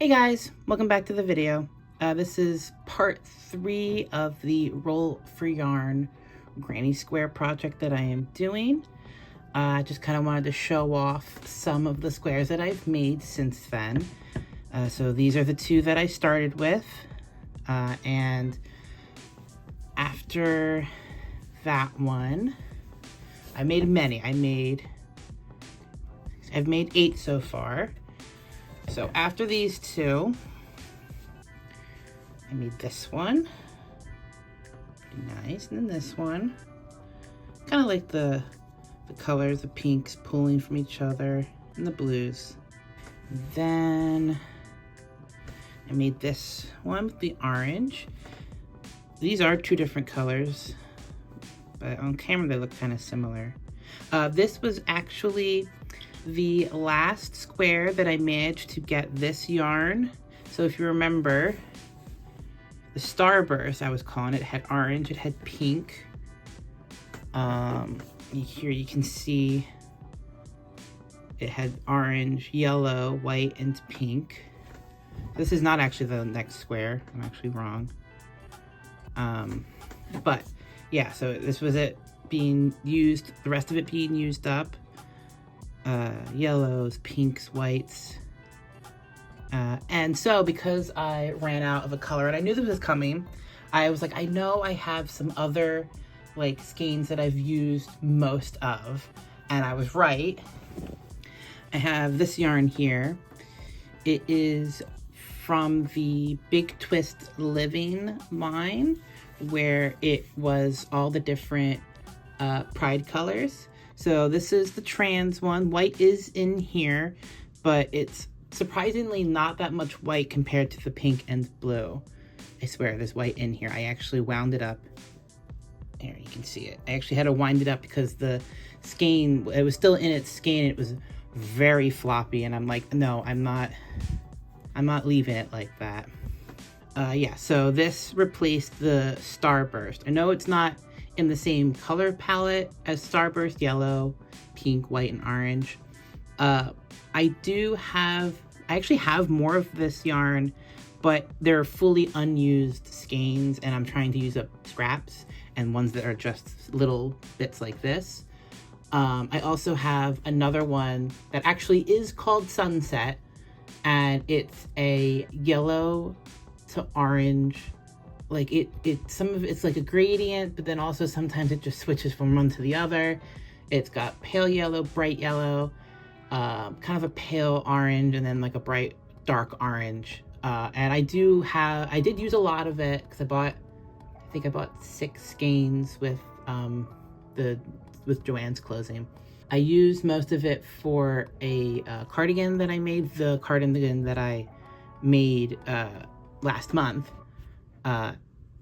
Hey guys, welcome back to the video. This is part 3 of the Roll for Yarn Granny Square project that I am doing. I just kind of wanted to show off some of the squares that I've made since then. So these are the two that I started with. And after that one, I made many. I've made 8 so far. So after these two, I made this one. Pretty nice. And then this one. Kind of like the colors, the pinks pulling from each other, and the blues. Then I made this one with the orange. These are 2 different colors, but on camera they look kind of similar. This was actually the last square that I managed to get this yarn. So if you remember, the Starburst, I was calling it, had orange, it had pink. Here you can see it had orange, yellow, white, and pink. This is not actually the next square. I'm actually wrong. But yeah, so this was it being used, the rest of it being used up. Yellows, pinks, whites. And so because I ran out of a color and I knew this was coming, I was like, I know I have some other like skeins that I've used most of, and I was right. I have this yarn here. It is from the Big Twist Living line, where it was all the different pride colors. So this is the trans one. White is in here, but it's surprisingly not that much white compared to the pink and blue. I swear there's white in here. I actually wound it up. There, you can see it. I actually had to wind it up because the skein, it was still in its skein. It was very floppy, and I'm like, no, I'm not leaving it like that. Yeah, so this replaced the Starburst. I know it's not in the same color palette as Starburst, yellow, pink, white, and orange. I actually have more of this yarn, but they're fully unused skeins, and I'm trying to use up scraps and ones that are just little bits like this. I also have another one that actually is called Sunset, and it's a yellow to orange. Like some of it's like a gradient, but then also sometimes it just switches from one to the other. It's got pale yellow, bright yellow, kind of a pale orange, and then like a bright dark orange. And I did use a lot of it because I think I bought 6 skeins with Joann's closing. I used most of it for a cardigan that I made, the cardigan that I made last month.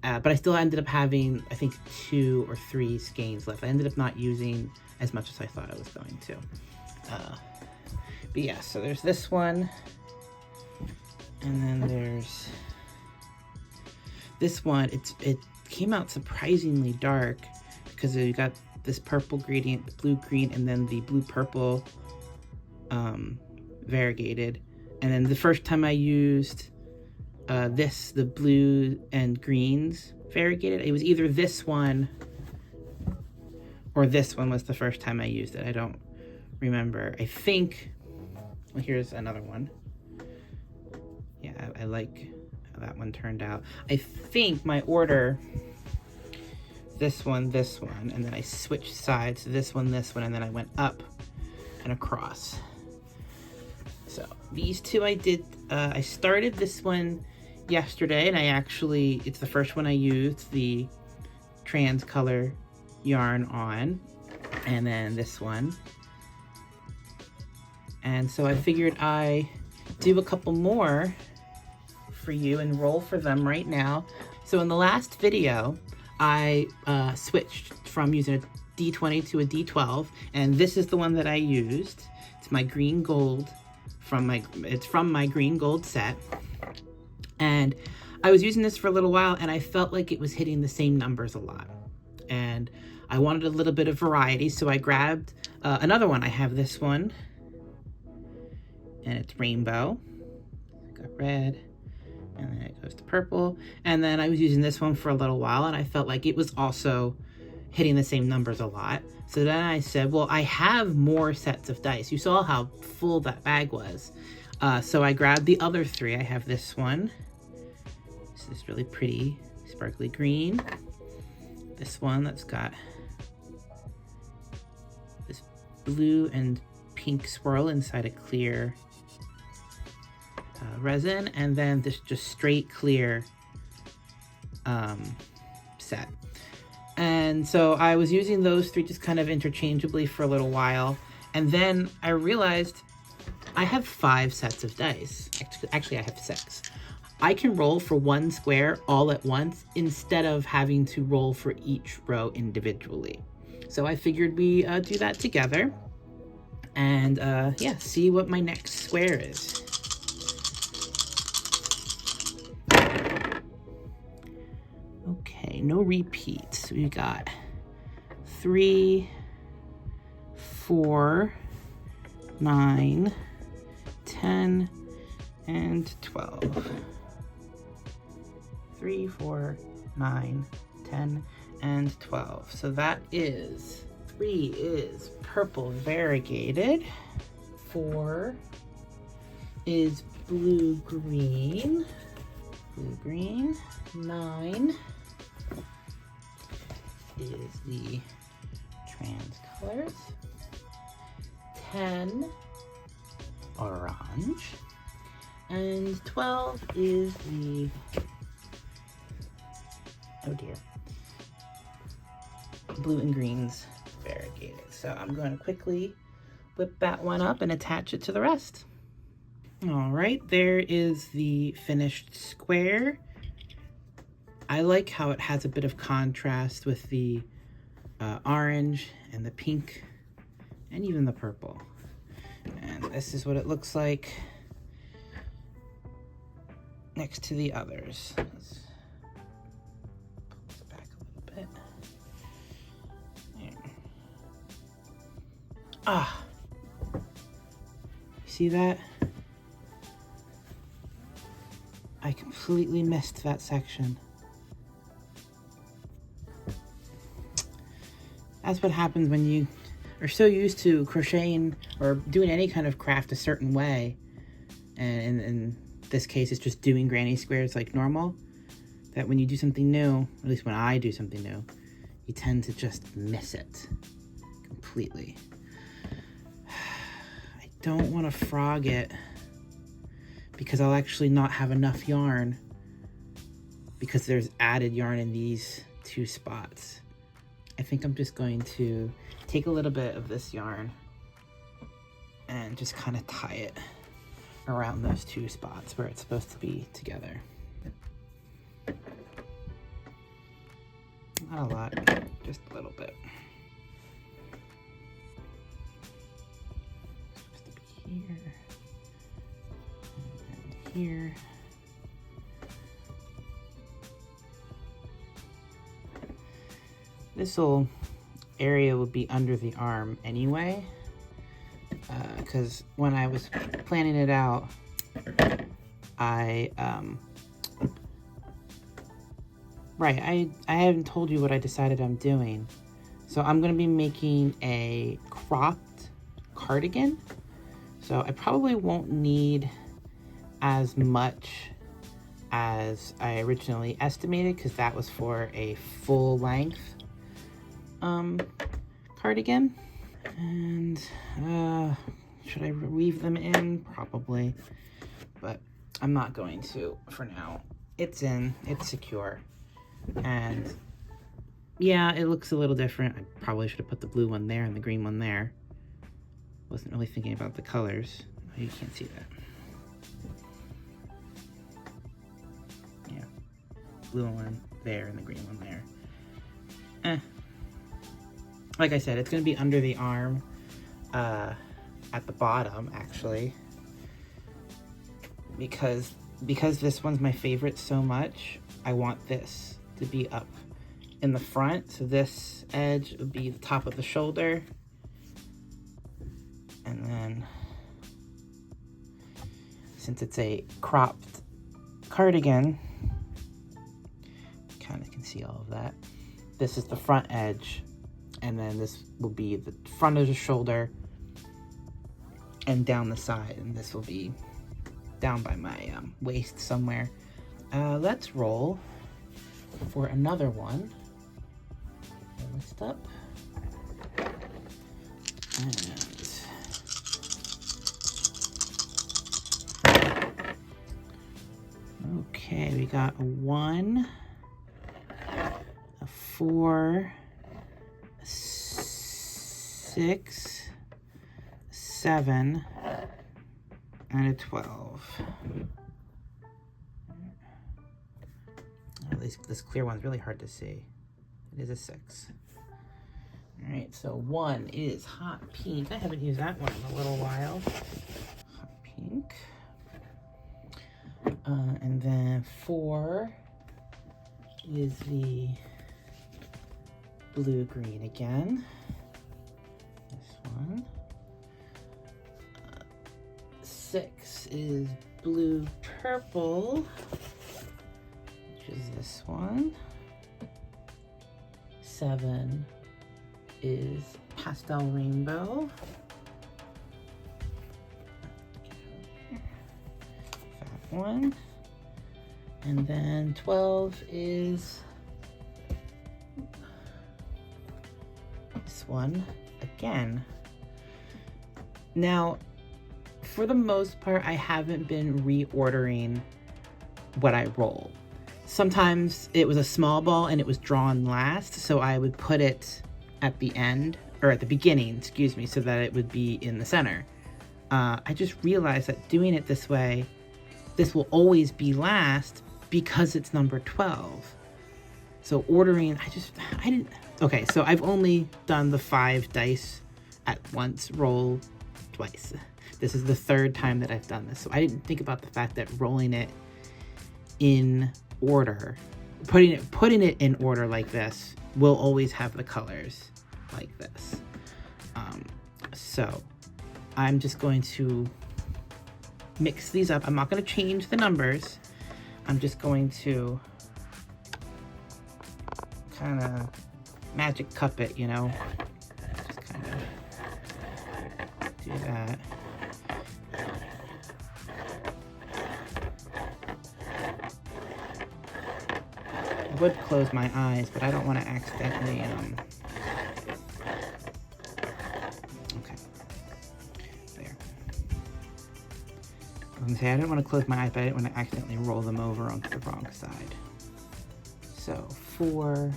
But I still ended up having, I think, 2 or 3 skeins left. I ended up not using as much as I thought I was going to. But yeah, so there's this one. And then there's this one. It came out surprisingly dark because you got this purple gradient, the blue green, and then the blue purple variegated. And then the first time I used the blue and greens variegated, it was either this one or this one was the first time I used it. I don't remember. I think, well, here's another one. Yeah, I like how that one turned out. I think my order, this one, and then I switched sides, this one, and then I went up and across. So these two I did, I started this one yesterday, and it's the first one I used the trans color yarn on, and then this one. And so I figured I do a couple more for you and roll for them right now. So in the last video, I switched from using a D20 to a D12, and this is the one that I used. It's my green gold from my green gold set. And I was using this for a little while, and I felt like it was hitting the same numbers a lot. And I wanted a little bit of variety, so I grabbed another one. I have this one, and it's rainbow. got red, and then it goes to purple. And then I was using this one for a little while, and I felt like it was also hitting the same numbers a lot. So then I said, well, I have more sets of dice. You saw how full that bag was. So I grabbed the other 3. I have this one. This is really pretty, sparkly green. This one that's got this blue and pink swirl inside a clear resin, and then this just straight clear set. And so I was using those 3 just kind of interchangeably for a little while, and then I realized I have 5 sets of dice. Actually, I have 6. I can roll for 1 square all at once instead of having to roll for each row individually. So I figured we do that together and yeah, see what my next square is. Okay, no repeats. We got 3, 4, 9, 10, and 12. 3, 4, 9, 10, and 12. So that is 3 is purple variegated. 4 is blue green. Blue green. 9 is the trans colors. 10 orange. And 12 is the, oh dear, blue and greens variegated. So I'm going to quickly whip that one up and attach it to the rest. All right, there is the finished square. I like how it has a bit of contrast with the orange and the pink and even the purple. And this is what it looks like next to the others. Let's pull this back a little bit. There. Ah, see that? I completely missed that section. That's what happens when you are so used to crocheting or doing any kind of craft a certain way, and in this case it's just doing granny squares like normal, that when you do something new, at least when I do something new, you tend to just miss it completely. I don't want to frog it because I'll actually not have enough yarn because there's added yarn in these 2 spots. I think I'm just going to take a little bit of this yarn and just kind of tie it around those 2 spots where it's supposed to be together. Not a lot, just a little bit. It's supposed to be here and here. This little area would be under the arm anyway, because when I was planning it out, I haven't told you what I decided I'm doing. So I'm going to be making a cropped cardigan. So I probably won't need as much as I originally estimated, because that was for a full length cardigan. And should I weave them in? Probably, but I'm not going to for now. It's in, it's secure, and yeah, it looks a little different. I probably should have put the blue one there and the green one there. Wasn't really thinking about the colors. Oh, you can't see that. Yeah, blue one there and the green one there. Like I said, it's going to be under the arm, at the bottom, actually, because this one's my favorite so much. I want this to be up in the front, so this edge would be the top of the shoulder, and then since it's a cropped cardigan, kind of can see all of that. This is the front edge, and then this will be the front of the shoulder and down the side, and this will be down by my waist somewhere. Let's roll for another one. Next up. And okay, we got a 1, a 4, a 6, 7, and a 12. This clear one's really hard to see. It is a 6. All right, so 1 is hot pink. I haven't used that one in a little while. Hot pink. And then 4 is the blue-green again. This one. 6 is blue-purple, which is this one. 7 is pastel rainbow. That one. And then 12 is this one again. Now, for the most part, I haven't been reordering what I roll. Sometimes it was a small ball and it was drawn last, so I would put it at the end, or at the beginning, excuse me, so that it would be in the center. I just realized that doing it this way, this will always be last because it's number 12. So ordering, I didn't, okay, so I've only done the 5 dice at once, roll twice. This is the 3rd time that I've done this. So I didn't think about the fact that rolling it in order, putting it in order like this will always have the colors like this. So I'm just going to mix these up. I'm not going to change the numbers. I'm just going to kind of magic cup it, you know, just kind of do that. I would close my eyes, but I don't want to accidentally, okay, there. I was gonna say, I didn't want to close my eyes, but I didn't want to accidentally roll them over onto the wrong side. So 4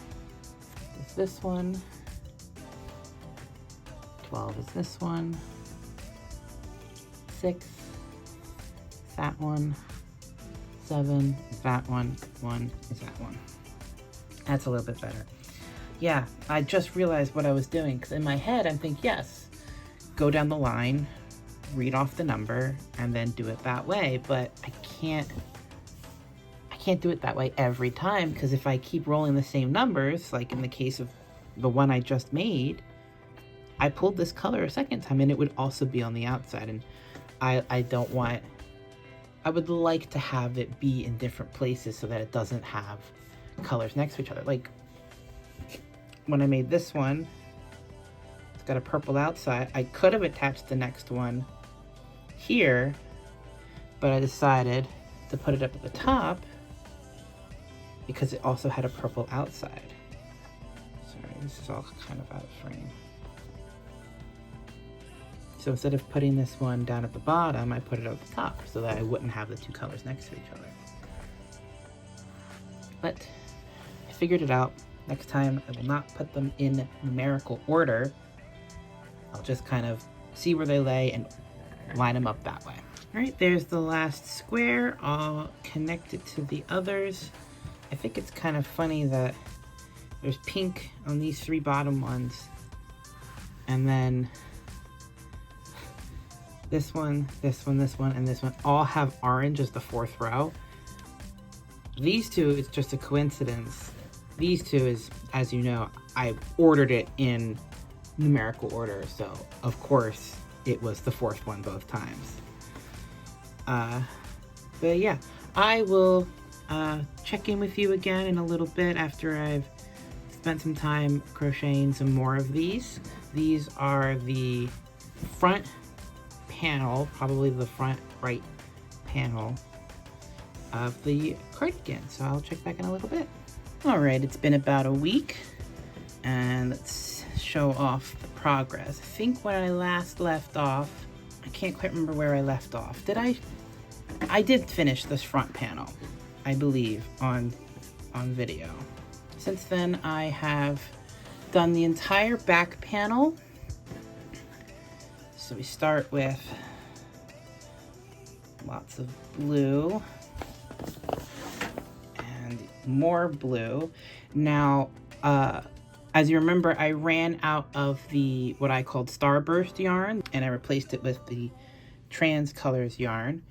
is this one, 12 is this one, 6 is that one, 7 is that one, 1 is that one. That's a little bit better. Yeah, I just realized what I was doing, because in my head I'm thinking, yes, go down the line, read off the number, and then do it that way, but I can't do it that way every time, because if I keep rolling the same numbers, like in the case of the one I just made, I pulled this color a second time and it would also be on the outside, and I don't want, I would like to have it be in different places so that it doesn't have colors next to each other. Like when I made this one, it's got a purple outside. I could have attached the next one here, but I decided to put it up at the top because it also had a purple outside. Sorry, this is all kind of out of frame. So instead of putting this one down at the bottom, I put it at the top so that I wouldn't have the 2 colors next to each other. But I figured it out. Next time I will not put them in numerical order. I'll just kind of see where they lay and line them up that way. All right, there's the last square. I'll connect it to the others. I think it's kind of funny that there's pink on these 3 bottom ones, and then this one, this one, this one, and this one all have orange as the 4th row. These 2, it's just a coincidence. These 2 is, as you know, I ordered it in numerical order, so of course it was the 4th one both times. But yeah, I will check in with you again in a little bit after I've spent some time crocheting some more of these. These are the front panel, probably the front right panel of the cardigan. So I'll check back in a little bit. All right, it's been about a week, and let's show off the progress. I think when I last left off, I can't quite remember where I left off. I did finish this front panel, I believe, on video. Since then, I have done the entire back panel. So we start with lots of blue and more blue. Now, as you remember, I ran out of the what I called Starburst yarn, and I replaced it with the Trans Colors yarn.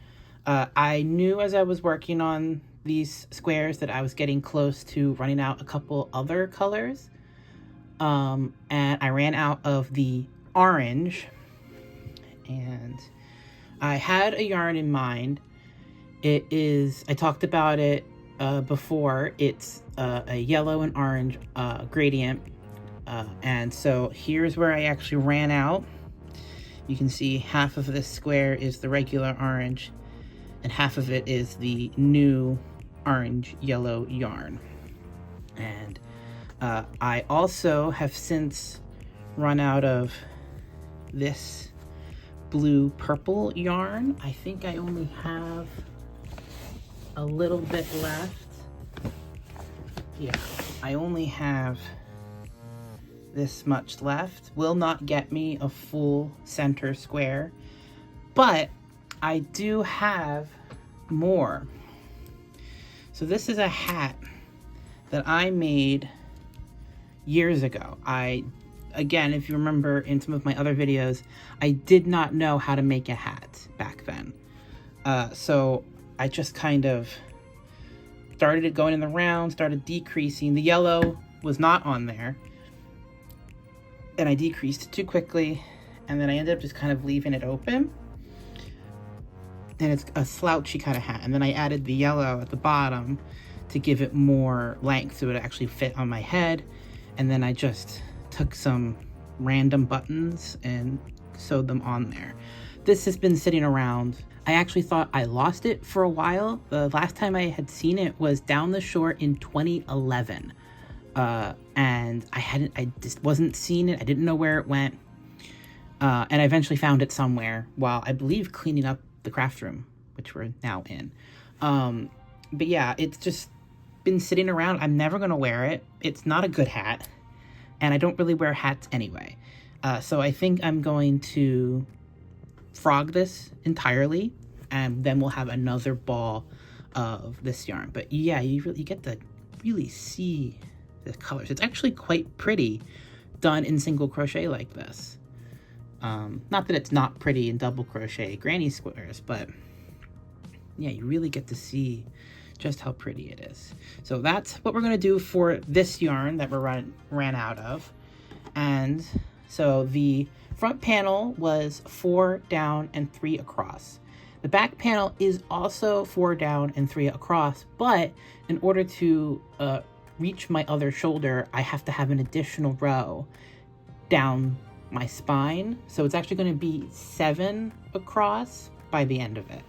I knew as I was working on these squares that I was getting close to running out a couple other colors. And I ran out of the orange, and I had a yarn in mind. It is, I talked about it before, it's a yellow and orange gradient. And so here's where I actually ran out. You can see half of this square is the regular orange, and half of it is the new orange yellow yarn. And I also have since run out of this blue purple yarn. I think I only have a little bit left. Yeah, I only have this much left. Will not get me a full center square, but I do have more. So this is a hat that I made years ago. Again, if you remember in some of my other videos, I did not know how to make a hat back then. So I just kind of started it going in the round, started decreasing. The yellow was not on there, and I decreased it too quickly, and then I ended up just kind of leaving it open. And it's a slouchy kind of hat. And then I added the yellow at the bottom to give it more length so it would actually fit on my head. And then I just took some random buttons and sewed them on there. This has been sitting around. I actually thought I lost it for a while. The last time I had seen it was down the shore in 2011. And I just wasn't seeing it. I didn't know where it went. And I eventually found it somewhere while I believe cleaning up the craft room, which we're now in. But yeah, it's just been sitting around. I'm never gonna wear it. It's not a good hat, and I don't really wear hats anyway. So I think I'm going to frog this entirely, and then we'll have another ball of this yarn. But yeah, you get to really see the colors. It's actually quite pretty done in single crochet like this. Not that it's not pretty in double crochet granny squares, but yeah, you really get to see just how pretty it is. So that's what we're gonna do for this yarn that we ran out of. And so the front panel was 4 down and 3 across. The back panel is also 4 down and 3 across, but in order to reach my other shoulder, I have to have an additional row down my spine. So it's actually going to be 7 across by the end of it.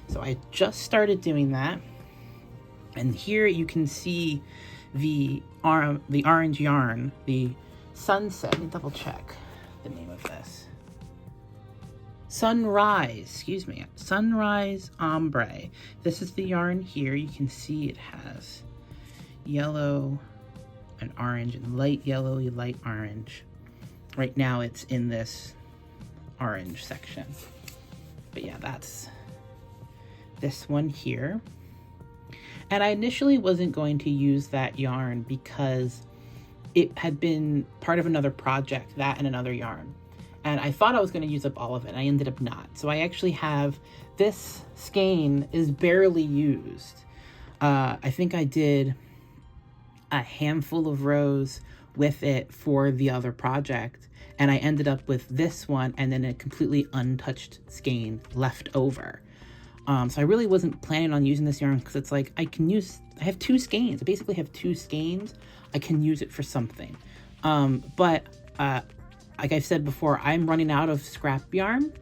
So I just started doing that. And here you can see the orange yarn, the Sunset. Let me double check the name of this. Sunrise Ombre. This is the yarn here. You can see it has yellow and orange and light yellow, light orange. Right now it's in this orange section. But yeah, that's this one here. And I initially wasn't going to use that yarn because it had been part of another project, that and another yarn. And I thought I was going to use up all of it, and I ended up not. So I actually have, this skein is barely used. I think I did a handful of rows with it for the other project, and I ended up with this one and then a completely untouched skein left over. So I really wasn't planning on using this yarn because it's like I have 2 skeins. I basically have 2 skeins. I can use it for something. But like I've said before, I'm running out of scrap yarn.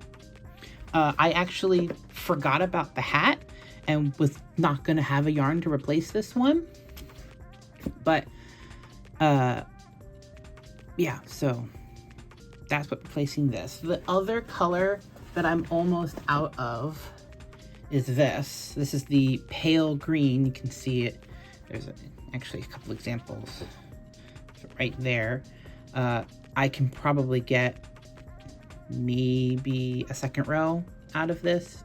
I actually forgot about the hat and was not going to have a yarn to replace this one. But yeah, so that's what replacing this. The other color that I'm almost out of is this. This is the pale green. You can see it. There's actually a couple examples right there. I can probably get maybe a second row out of this.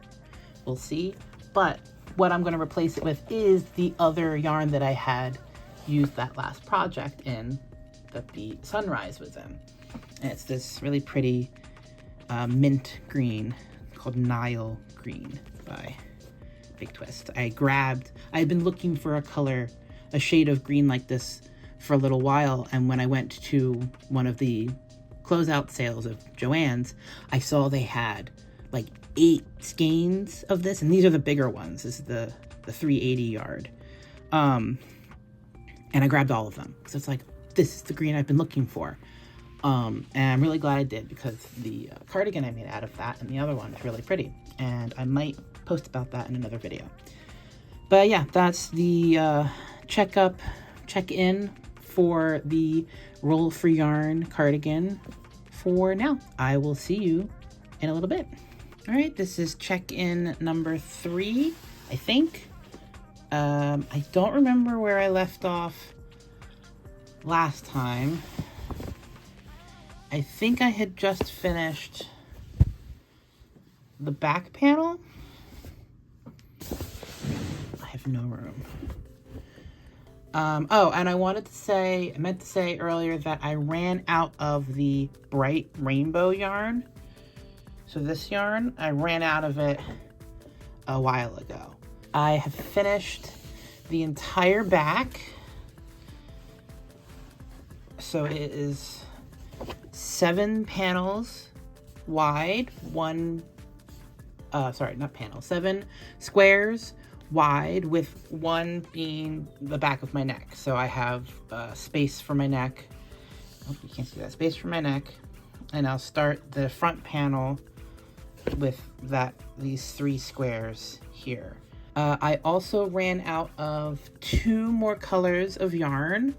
We'll see. But what I'm going to replace it with is the other yarn that I had used that last project in, that the sunrise was in. And it's this really pretty mint green called Nile Green by Big Twist. I had been looking for a shade of green like this for a little while, and when I went to one of the closeout sales of Joann's, I saw they had like 8 skeins of this, and these are the bigger ones. This is the 380 yard. And I grabbed all of them because it's like, this is the green I've been looking for. And I'm really glad I did, because the cardigan I made out of that and the other one is really pretty, and I might post about that in another video. But yeah, that's the check-in for the Roll for Yarn cardigan for now. I will see you in a little bit. All right, this is check-in number 3, I think. I don't remember where I left off last time. I think I had just finished the back panel. I have no room. Oh, and I meant to say earlier that I ran out of the bright rainbow yarn. So this yarn, I ran out of it a while ago. I have finished the entire back. So it is 7 panels wide, 7 squares wide, with 1 being the back of my neck. So I have space for my neck. Oh, you can't see that. Space for my neck. And I'll start the front panel with these 3 squares here. I also ran out of 2 more colors of yarn.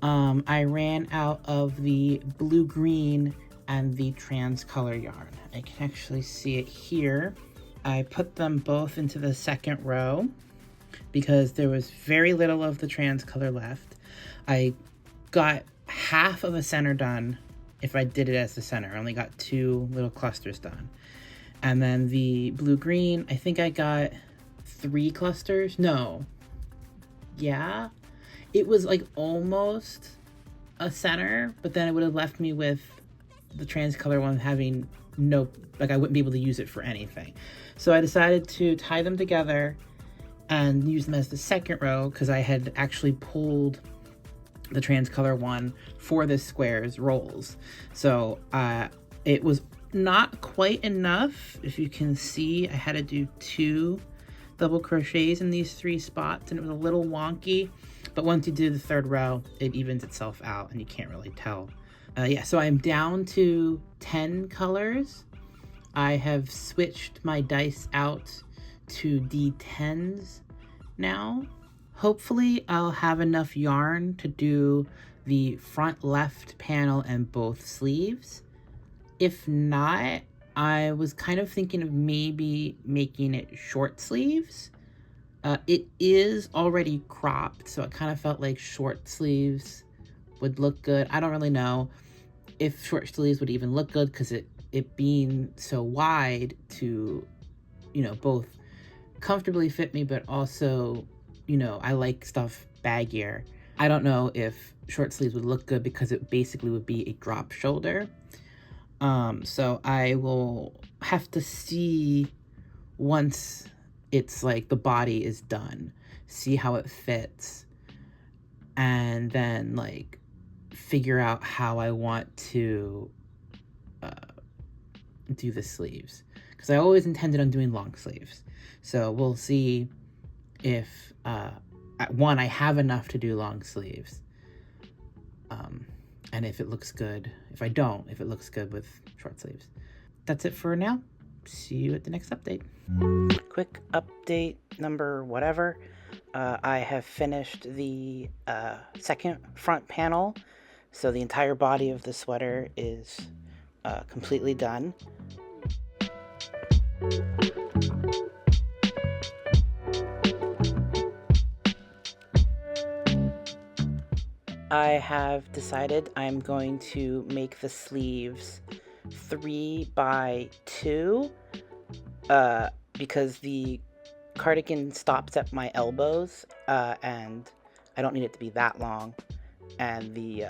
I ran out of the blue-green and the trans color yarn. I can actually see it here. I put them both into the second row because there was very little of the trans color left. I got half of a center done if I did it as the center. I only got 2 little clusters done. And then the blue-green, I think I got 3 clusters. No. Yeah. It was like almost a center, but then it would have left me with the trans color one having no, like I wouldn't be able to use it for anything. So I decided to tie them together and use them as the second row, because I had actually pulled the trans color one for this square's rolls. So it was not quite enough. If you can see, I had to do 2 double crochets in these 3 spots, and it was a little wonky. But once you do the third row, it evens itself out and you can't really tell. Yeah, so I'm down to 10 colors. I have switched my dice out to D10s now. Hopefully I'll have enough yarn to do the front left panel and both sleeves. If not, I was kind of thinking of maybe making it short sleeves. It is already cropped, so it kind of felt like short sleeves would look good. I don't really know if short sleeves would even look good, because it being so wide to, both comfortably fit me, but also, I like stuff baggier. I don't know if short sleeves would look good because it basically would be a drop shoulder. So I will have to see once it's like the body is done, see how it fits, and then like figure out how I want to do the sleeves, because I always intended on doing long sleeves. So we'll see if, one, I have enough to do long sleeves. And if it looks good. If I don't, if it looks good with short sleeves. That's it for now. See you at the next update. Quick update number whatever. I have finished the second front panel. So the entire body of the sweater is completely done. I have decided I'm going to make the sleeves 3 by 2 because the cardigan stops at my elbows and I don't need it to be that long, and the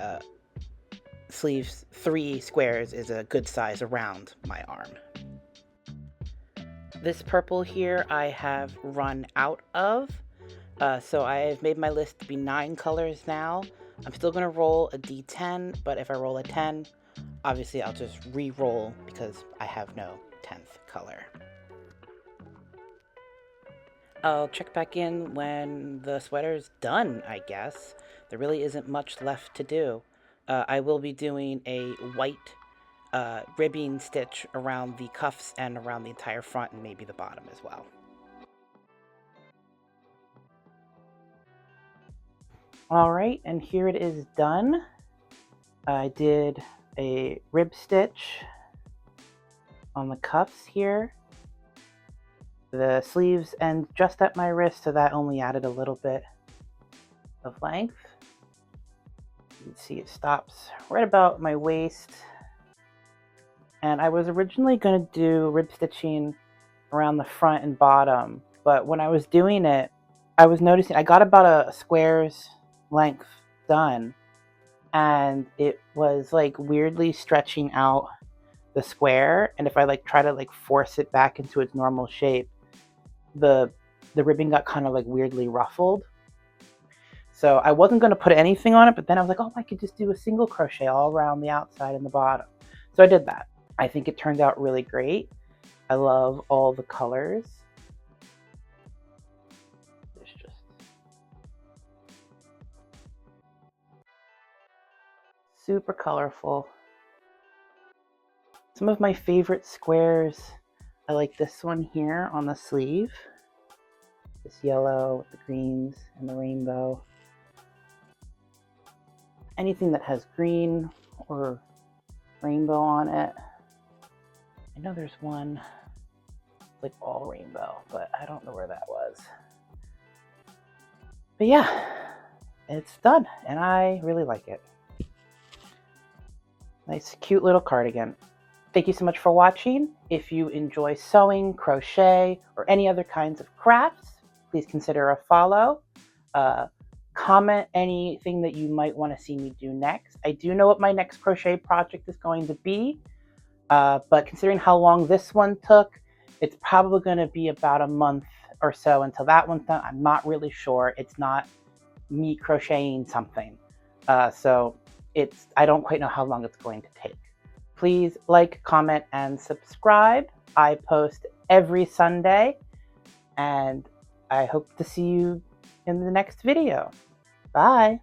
sleeves 3 squares is a good size around my arm. This purple here I have run out of, so I have made my list to be 9 colors now. I'm still going to roll a d10, but if I roll a 10, obviously I'll just re-roll because I have no 10th color. I'll check back in when the sweater's done, I guess. There really isn't much left to do. I will be doing a white ribbing stitch around the cuffs and around the entire front and maybe the bottom as well. Alright, and here it is done. I did a rib stitch on the cuffs here. The sleeves end just at my wrist, so that only added a little bit of length. You can see it stops right about my waist. And I was originally going to do rib stitching around the front and bottom, but when I was doing it, I was noticing I got about a square's length done, and it was like weirdly stretching out the square, and if I like try to like force it back into its normal shape, the ribbing got kind of like weirdly ruffled. So I wasn't going to put anything on it, but then I was like, oh, I could just do a single crochet all around the outside and the bottom. So I did that. I think it turned out really great. I love all the colors. There's just super colorful. Some of my favorite squares, I like this one here on the sleeve. This yellow with the greens and the rainbow. Anything that has green or rainbow on it. I know there's one like all rainbow, but I don't know where that was. But yeah, it's done and I really like it. Nice, cute little cardigan. Thank you so much for watching. If you enjoy sewing, crochet, or any other kinds of crafts, please consider a follow. Comment anything that you might want to see me do next. I do know what my next crochet project is going to be, but considering how long this one took, it's probably going to be about a month or so until that one's done. I'm not really sure. It's not me crocheting something. So I don't quite know how long it's going to take. Please like, comment, and subscribe. I post every Sunday, and I hope to see you in the next video. Bye.